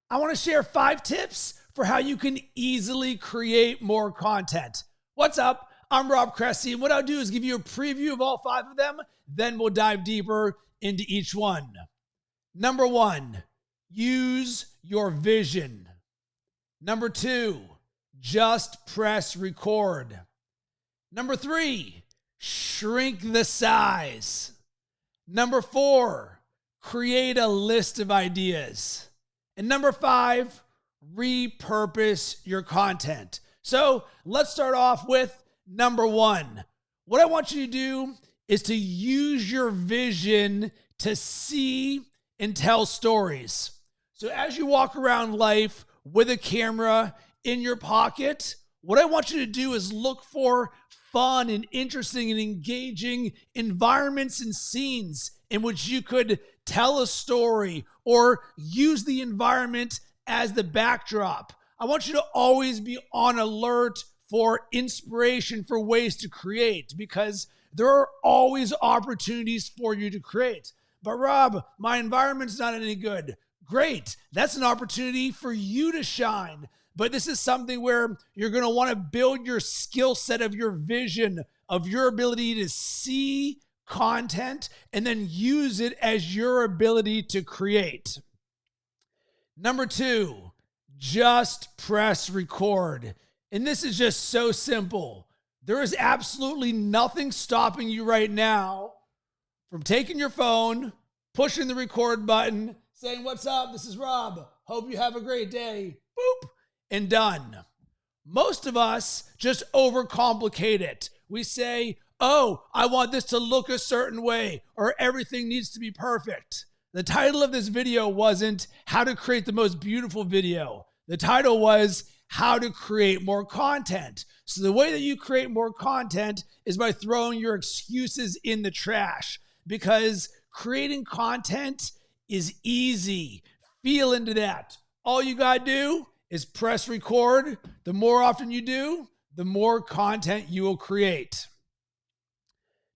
I want to share 5 tips for how you can easily create more content. What's up? I'm Rob Cressy, and what I'll do is give you a preview of all 5 of them, then we'll dive deeper into each one. Number 1, use your vision. Number 2, just press record. Number 3, shrink the size. Number 4, create a list of ideas. And number 5, repurpose your content. So let's start off with number 1. What I want you to do is to use your vision to see and tell stories. So as you walk around life with a camera in your pocket, what I want you to do is look for fun and interesting and engaging environments and scenes in which you could tell a story or use the environment as the backdrop. I want you to always be on alert for inspiration for ways to create, because there are always opportunities for you to create. But Rob, my environment's not any good. Great. That's an opportunity for you to shine. But this is something where you're going to want to build your skill set of your vision, of your ability to see content and then use it as your ability to create. Number 2, just press record. And this is just so simple. There is absolutely nothing stopping you right now from taking your phone, pushing the record button, saying, "What's up? This is Rob. Hope you have a great day." Boop, and done. Most of us just overcomplicate it. We say, "Oh, I want this to look a certain way," or "everything needs to be perfect." The title of this video wasn't how to create the most beautiful video. The title was how to create more content. So the way that you create more content is by throwing your excuses in the trash, because creating content is easy. Feel into that. All you got to do is press record. The more often you do, the more content you will create.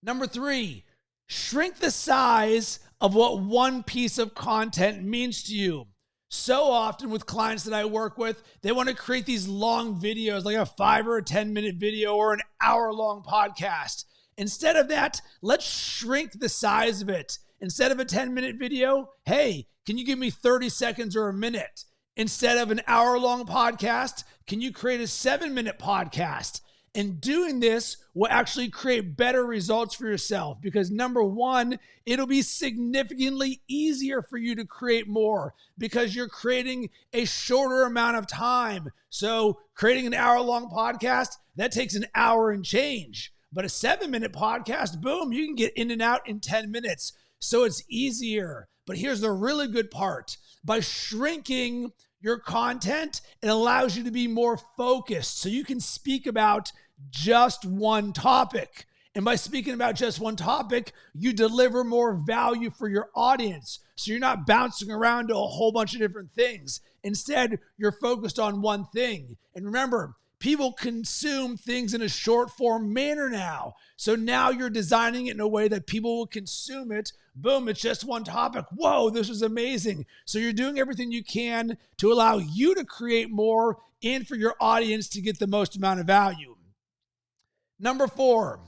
Number 3, shrink the size of what one piece of content means to you. So often with clients that I work with, they want to create these long videos, like a 5 or a 10-minute video or an hour-long podcast. Instead of that, let's shrink the size of it. Instead of a 10-minute video, hey, can you give me 30 seconds or a minute? Instead of an hour-long podcast, can you create a 7-minute podcast? And doing this will actually create better results for yourself, because number 1, it'll be significantly easier for you to create more because you're creating a shorter amount of time. So creating an hour-long podcast, that takes an hour and change. But a 7-minute podcast, boom, you can get in and out in 10 minutes. So it's easier. But here's the really good part. By shrinking your content, it allows you to be more focused so you can speak about just one topic. And by speaking about just one topic, you deliver more value for your audience. So you're not bouncing around to a whole bunch of different things. Instead, you're focused on one thing. And remember, people consume things in a short form manner now. So now you're designing it in a way that people will consume it. Boom, it's just one topic. Whoa, this is amazing. So you're doing everything you can to allow you to create more and for your audience to get the most amount of value. Number 4,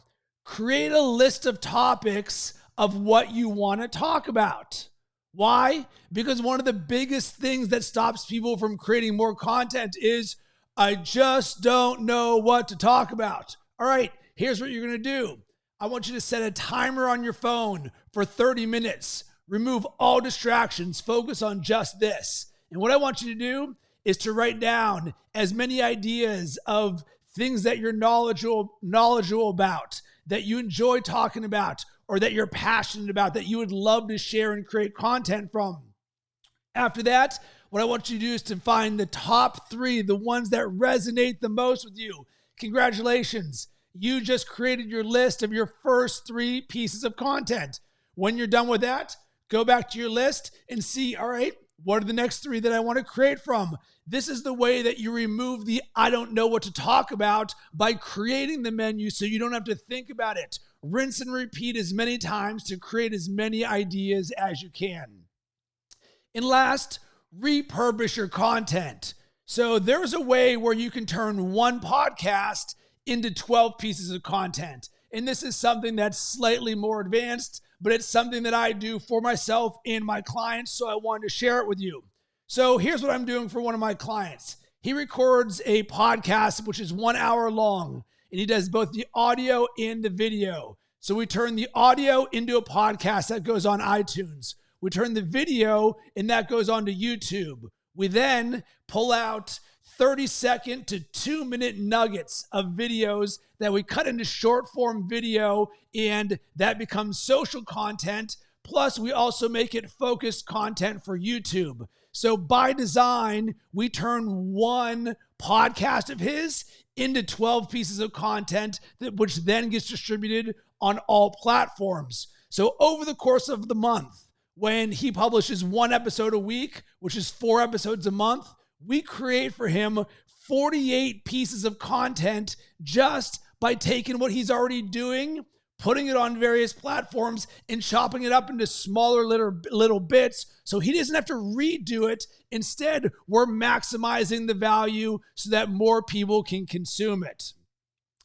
create a list of topics of what you want to talk about. Why? Because one of the biggest things that stops people from creating more content is, "I just don't know what to talk about." All right, here's what you're going to do. I want you to set a timer on your phone for 30 minutes. Remove all distractions. Focus on just this. And what I want you to do is to write down as many ideas of things that you're knowledgeable about, that you enjoy talking about, or that you're passionate about, that you would love to share and create content from. After that, what I want you to do is to find the top 3, the ones that resonate the most with you. Congratulations. You just created your list of your first 3 pieces of content. When you're done with that, go back to your list and see, all right, what are the next 3 that I want to create from? This is the way that you remove the "I don't know what to talk about" by creating the menu so you don't have to think about it. Rinse and repeat as many times to create as many ideas as you can. And last, repurpose your content. So there's a way where you can turn one podcast into 12 pieces of content. And this is something that's slightly more advanced, but it's something that I do for myself and my clients. So I wanted to share it with you. So here's what I'm doing for one of my clients. He records a podcast, which is 1 hour long, and he does both the audio and the video. So we turn the audio into a podcast that goes on iTunes. We turn the video and that goes onto YouTube. We then pull out 30-second to 2-minute nuggets of videos that we cut into short form video, and that becomes social content. Plus, we also make it focused content for YouTube. So by design, we turn one podcast of his into 12 pieces of content, which then gets distributed on all platforms. So over the course of the month, when he publishes one episode a week, which is 4 episodes a month, we create for him 48 pieces of content just by taking what he's already doing, putting it on various platforms, and chopping it up into smaller little bits so he doesn't have to redo it. Instead, we're maximizing the value so that more people can consume it.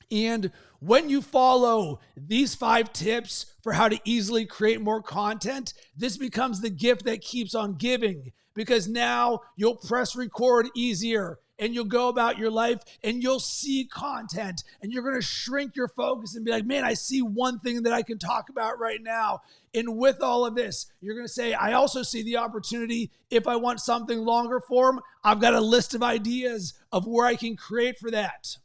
And when you follow these 5 tips for how to easily create more content, this becomes the gift that keeps on giving, because now you'll press record easier and you'll go about your life and you'll see content and you're going to shrink your focus and be like, man, I see one thing that I can talk about right now. And with all of this, you're going to say, I also see the opportunity. If I want something longer form, I've got a list of ideas of where I can create for that.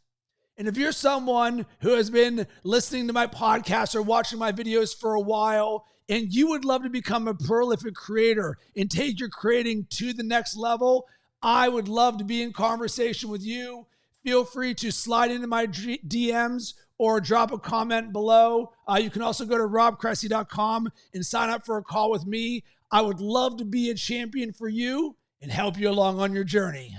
And if you're someone who has been listening to my podcast or watching my videos for a while, and you would love to become a prolific creator and take your creating to the next level, I would love to be in conversation with you. Feel free to slide into my DMs or drop a comment below. You can also go to robcressy.com and sign up for a call with me. I would love to be a champion for you and help you along on your journey.